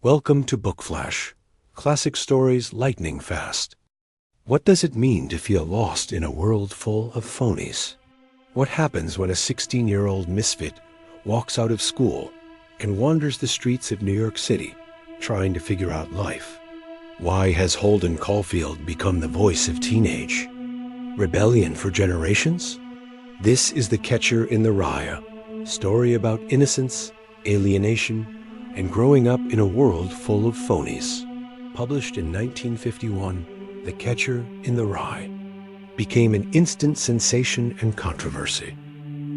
Welcome to BookFlash, classic stories lightning fast. What does it mean to feel lost in a world full of phonies? What happens when a 16-year-old misfit walks out of school and wanders the streets of New York City trying to figure out life? Why has Holden Caulfield become the voice of teenage rebellion for generations? This is The Catcher in the Rye, a story about innocence, alienation, and growing up in a world full of phonies. Published in 1951, The Catcher in the Rye became an instant sensation and controversy.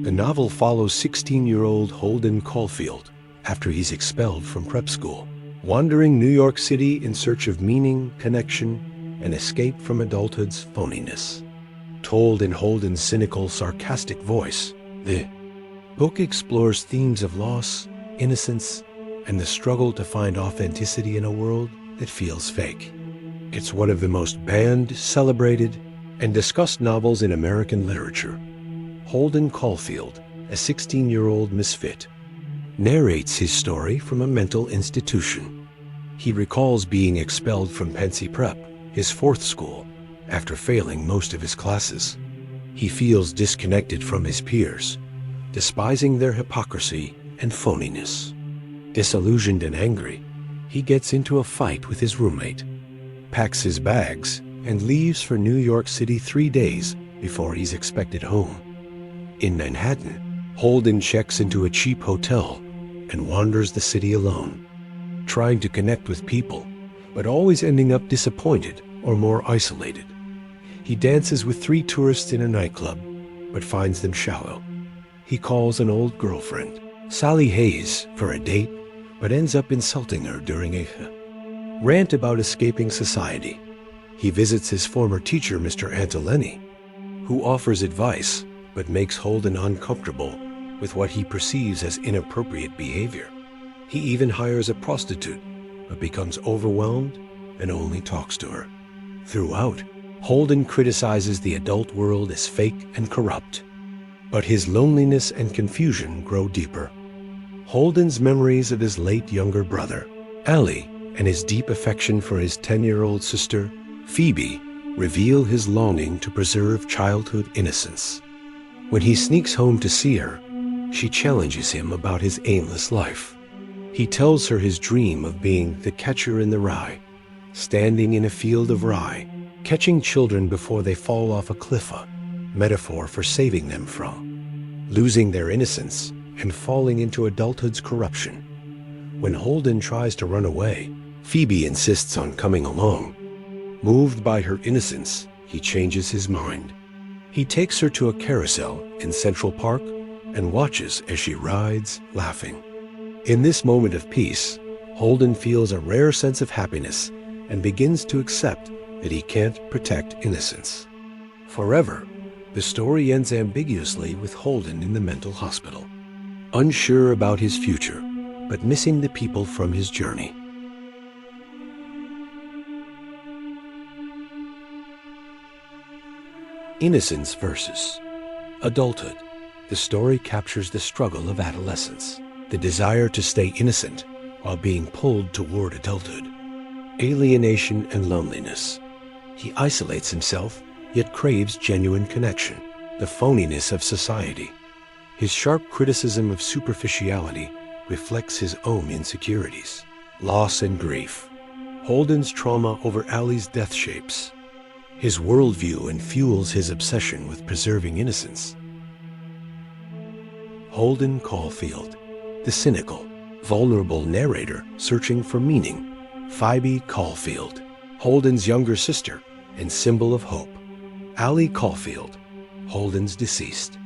The novel follows 16-year-old Holden Caulfield after he's expelled from prep school, wandering New York City in search of meaning, connection, and escape from adulthood's phoniness. Told in Holden's cynical, sarcastic voice, the book explores themes of loss, innocence, and the struggle to find authenticity in a world that feels fake. It's one of the most banned, celebrated, and discussed novels in American literature. Holden Caulfield, a 16-year-old misfit, narrates his story from a mental institution. He recalls being expelled from Pensy Prep, his fourth school, after failing most of his classes. He feels disconnected from his peers, despising their hypocrisy and phoniness. Disillusioned and angry, he gets into a fight with his roommate, packs his bags, and leaves for New York City 3 days before he's expected home. In Manhattan, Holden checks into a cheap hotel and wanders the city alone, trying to connect with people, but always ending up disappointed or more isolated. He dances with 3 tourists in a nightclub, but finds them shallow. He calls an old girlfriend, Sally Hayes, for a date, but ends up insulting her during a rant about escaping society. He visits his former teacher, Mr. Antolini, who offers advice but makes Holden uncomfortable with what he perceives as inappropriate behavior. He even hires a prostitute, but becomes overwhelmed and only talks to her. Throughout, Holden criticizes the adult world as fake and corrupt, but his loneliness and confusion grow deeper. Holden's memories of his late younger brother, Allie, and his deep affection for his 10-year-old sister, Phoebe, reveal his longing to preserve childhood innocence. When he sneaks home to see her, she challenges him about his aimless life. He tells her his dream of being the catcher in the rye, standing in a field of rye, catching children before they fall off a cliff, a metaphor for saving them from losing their innocence and falling into adulthood's corruption. When Holden tries to run away, Phoebe insists on coming along. Moved by her innocence, he changes his mind. He takes her to a carousel in Central Park and watches as she rides, laughing. In this moment of peace, Holden feels a rare sense of happiness and begins to accept that he can't protect innocence. Forever, the story ends ambiguously with Holden in the mental hospital, unsure about his future, but missing the people from his journey. Innocence versus adulthood. The story captures the struggle of adolescence, the desire to stay innocent while being pulled toward adulthood, alienation and loneliness. He isolates himself, yet craves genuine connection, the phoniness of society. His sharp criticism of superficiality reflects his own insecurities, loss and grief. Holden's trauma over Allie's death shapes his worldview and fuels his obsession with preserving innocence. Holden Caulfield, the cynical, vulnerable narrator searching for meaning. Phoebe Caulfield, Holden's younger sister and symbol of hope. Allie Caulfield, Holden's deceased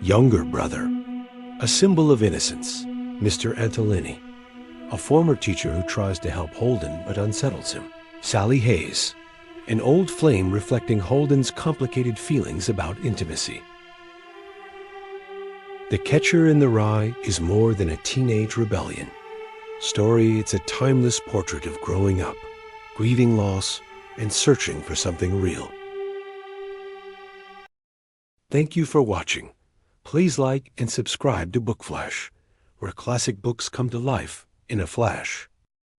younger brother, a symbol of innocence. Mr. Antolini, a former teacher who tries to help Holden but unsettles him. Sally Hayes, an old flame reflecting Holden's complicated feelings about intimacy. The Catcher in the Rye is more than a teenage rebellion story. It's a timeless portrait of growing up, grieving loss, and searching for something real. Thank you for watching. Please like and subscribe to BookFlash, where classic books come to life in a flash.